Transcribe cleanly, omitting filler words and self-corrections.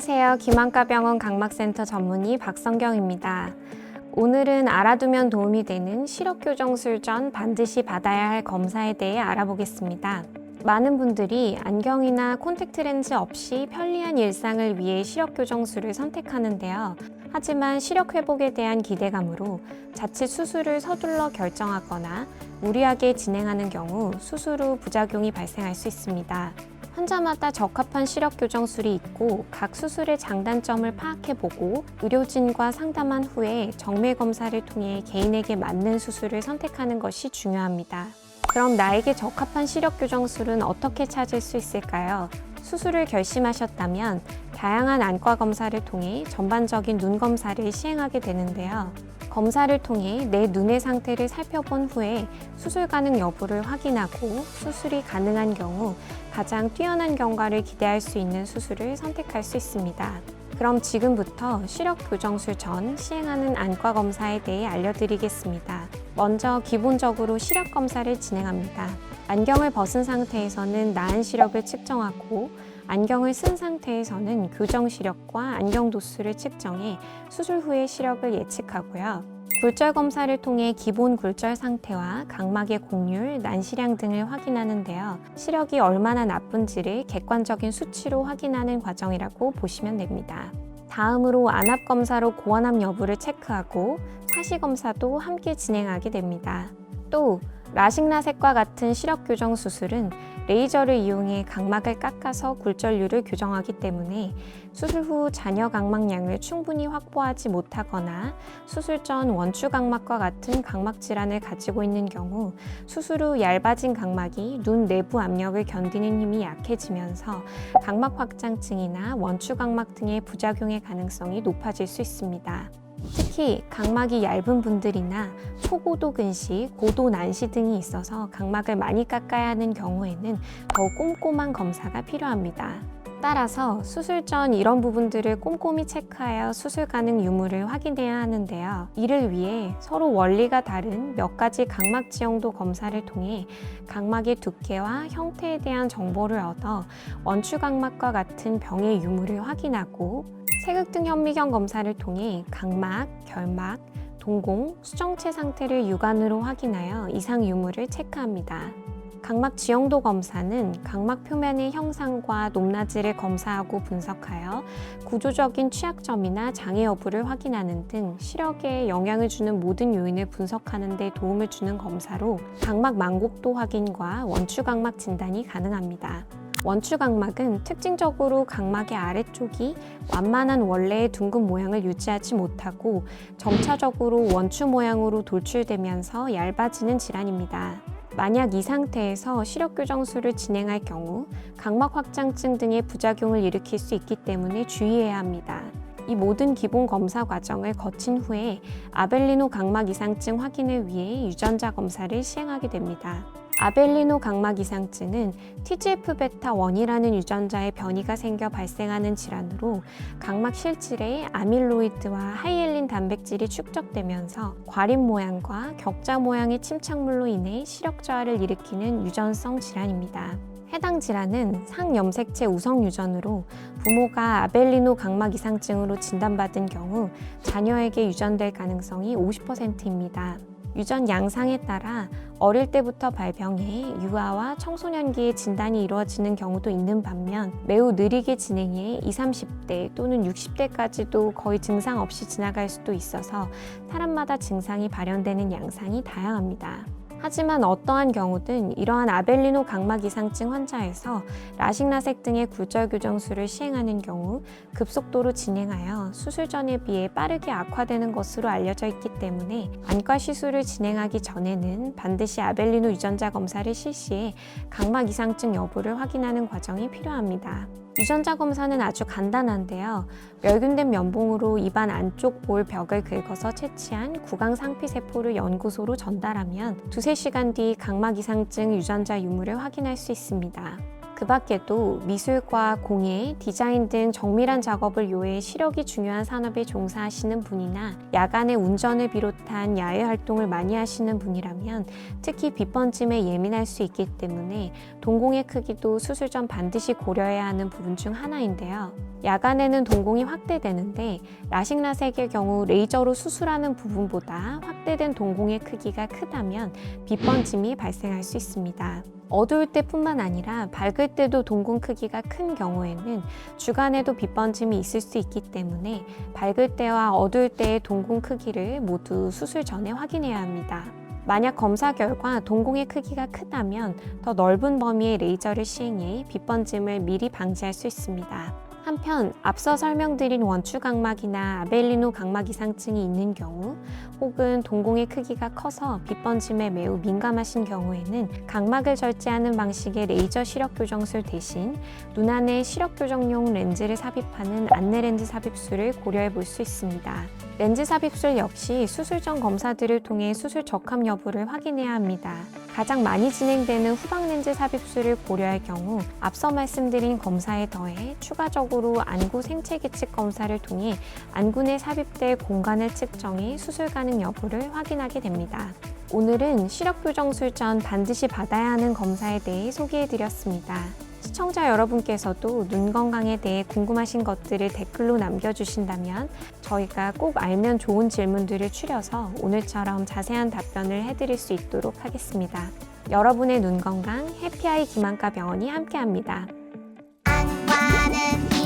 안녕하세요. 김한과병원 각막센터 전문의 박성경입니다. 오늘은 알아두면 도움이 되는 시력교정술 전 반드시 받아야 할 검사에 대해 알아보겠습니다. 많은 분들이 안경이나 콘택트 렌즈 없이 편리한 일상을 위해 시력교정술을 선택하는데요. 하지만 시력 회복에 대한 기대감으로 자칫 수술을 서둘러 결정하거나 무리하게 진행하는 경우 수술 후 부작용이 발생할 수 있습니다. 환자마다 적합한 시력 교정술이 있고 각 수술의 장단점을 파악해보고 의료진과 상담한 후에 정밀 검사를 통해 개인에게 맞는 수술을 선택하는 것이 중요합니다. 그럼 나에게 적합한 시력 교정술은 어떻게 찾을 수 있을까요? 수술을 결심하셨다면 다양한 안과 검사를 통해 전반적인 눈 검사를 시행하게 되는데요. 검사를 통해 내 눈의 상태를 살펴본 후에 수술 가능 여부를 확인하고 수술이 가능한 경우 가장 뛰어난 경과를 기대할 수 있는 수술을 선택할 수 있습니다. 그럼 지금부터 시력 교정술 전 시행하는 안과 검사에 대해 알려드리겠습니다. 먼저 기본적으로 시력 검사를 진행합니다. 안경을 벗은 상태에서는 나은 시력을 측정하고 안경을 쓴 상태에서는 교정 시력과 안경 도수를 측정해 수술 후의 시력을 예측하고요. 굴절 검사를 통해 기본 굴절 상태와 각막의 곡률, 난시량 등을 확인하는데요. 시력이 얼마나 나쁜지를 객관적인 수치로 확인하는 과정이라고 보시면 됩니다. 다음으로 안압 검사로 고환압 여부를 체크하고 사시 검사도 함께 진행하게 됩니다. 또 라식라섹과 같은 시력 교정 수술은 레이저를 이용해 각막을 깎아서 굴절률을 교정하기 때문에 수술 후 잔여 각막량을 충분히 확보하지 못하거나 수술 전 원추 각막과 같은 각막 질환을 가지고 있는 경우 수술 후 얇아진 각막이 눈 내부 압력을 견디는 힘이 약해지면서 각막 확장증이나 원추 각막 등의 부작용의 가능성이 높아질 수 있습니다. 특히 각막이 얇은 분들이나 초고도 근시, 고도 난시 등이 있어서 각막을 많이 깎아야 하는 경우에는 더욱 꼼꼼한 검사가 필요합니다. 따라서 수술 전 이런 부분들을 꼼꼼히 체크하여 수술 가능 유무를 확인해야 하는데요. 이를 위해 서로 원리가 다른 몇 가지 각막 지형도 검사를 통해 각막의 두께와 형태에 대한 정보를 얻어 원추 각막과 같은 병의 유무를 확인하고 세극등 현미경 검사를 통해 각막, 결막, 동공, 수정체 상태를 육안으로 확인하여 이상 유무를 체크합니다. 각막 지형도 검사는 각막 표면의 형상과 높낮이를 검사하고 분석하여 구조적인 취약점이나 장애 여부를 확인하는 등 시력에 영향을 주는 모든 요인을 분석하는 데 도움을 주는 검사로 각막 만곡도 확인과 원추 각막 진단이 가능합니다. 원추 각막은 특징적으로 각막의 아래쪽이 완만한 원래의 둥근 모양을 유지하지 못하고 점차적으로 원추 모양으로 돌출되면서 얇아지는 질환입니다. 만약 이 상태에서 시력 교정술을 진행할 경우 각막 확장증 등의 부작용을 일으킬 수 있기 때문에 주의해야 합니다. 이 모든 기본 검사 과정을 거친 후에 아벨리노 각막 이상증 확인을 위해 유전자 검사를 시행하게 됩니다. 아벨리노 각막 이상증은 TGF-β1이라는 유전자의 변이가 생겨 발생하는 질환으로 각막 실질에 아밀로이드와 하이엘린 단백질이 축적되면서 과립 모양과 격자 모양의 침착물로 인해 시력 저하를 일으키는 유전성 질환입니다. 해당 질환은 상염색체 우성 유전으로 부모가 아벨리노 각막 이상증으로 진단받은 경우 자녀에게 유전될 가능성이 50%입니다. 유전 양상에 따라 어릴 때부터 발병해 유아와 청소년기에 진단이 이루어지는 경우도 있는 반면 매우 느리게 진행해 20, 30대 또는 60대까지도 거의 증상 없이 지나갈 수도 있어서 사람마다 증상이 발현되는 양상이 다양합니다. 하지만 어떠한 경우든 이러한 아벨리노 각막 이상증 환자에서 라식라섹 등의 굴절 교정술을 시행하는 경우 급속도로 진행하여 수술 전에 비해 빠르게 악화되는 것으로 알려져 있기 때문에 안과 시술을 진행하기 전에는 반드시 아벨리노 유전자 검사를 실시해 각막 이상증 여부를 확인하는 과정이 필요합니다. 유전자 검사는 아주 간단한데요. 멸균된 면봉으로 입안 안쪽 볼 벽을 긁어서 채취한 구강 상피세포를 연구소로 전달하면 2~3시간 뒤 각막 이상증 유전자 유무를 확인할 수 있습니다. 그 밖에도 미술과 공예, 디자인 등 정밀한 작업을 요해 시력이 중요한 산업에 종사하시는 분이나 야간에 운전을 비롯한 야외 활동을 많이 하시는 분이라면 특히 빛번짐에 예민할 수 있기 때문에 동공의 크기도 수술 전 반드시 고려해야 하는 부분 중 하나인데요. 야간에는 동공이 확대되는데 라식라섹의 경우 레이저로 수술하는 부분보다 확대된 동공의 크기가 크다면 빛번짐이 발생할 수 있습니다. 어두울 때뿐만 아니라 밝을 때도 동공 크기가 큰 경우에는 주간에도 빛번짐이 있을 수 있기 때문에 밝을 때와 어두울 때의 동공 크기를 모두 수술 전에 확인해야 합니다. 만약 검사 결과 동공의 크기가 크다면 더 넓은 범위의 레이저를 시행해 빛번짐을 미리 방지할 수 있습니다. 한편 앞서 설명드린 원추각막이나 아벨리노 각막 이상증이 있는 경우 혹은 동공의 크기가 커서 빛번짐에 매우 민감하신 경우에는 각막을 절제하는 방식의 레이저 시력교정술 대신 눈 안에 시력교정용 렌즈를 삽입하는 안내렌즈 삽입술을 고려해 볼 수 있습니다. 렌즈 삽입술 역시 수술 전 검사들을 통해 수술 적합 여부를 확인해야 합니다. 가장 많이 진행되는 후방렌즈 삽입술을 고려할 경우 앞서 말씀드린 검사에 더해 추가적으로 안구 생체 계측 검사를 통해 안구 내 삽입될 공간을 측정해 수술 가능 여부를 확인하게 됩니다. 오늘은 시력교정술 전 반드시 받아야 하는 검사에 대해 소개해드렸습니다. 시청자 여러분께서도 눈 건강에 대해 궁금하신 것들을 댓글로 남겨주신다면 저희가 꼭 알면 좋은 질문들을 추려서 오늘처럼 자세한 답변을 해드릴 수 있도록 하겠습니다. 여러분의 눈 건강 해피아이 김한과 병원이 함께합니다. 안과는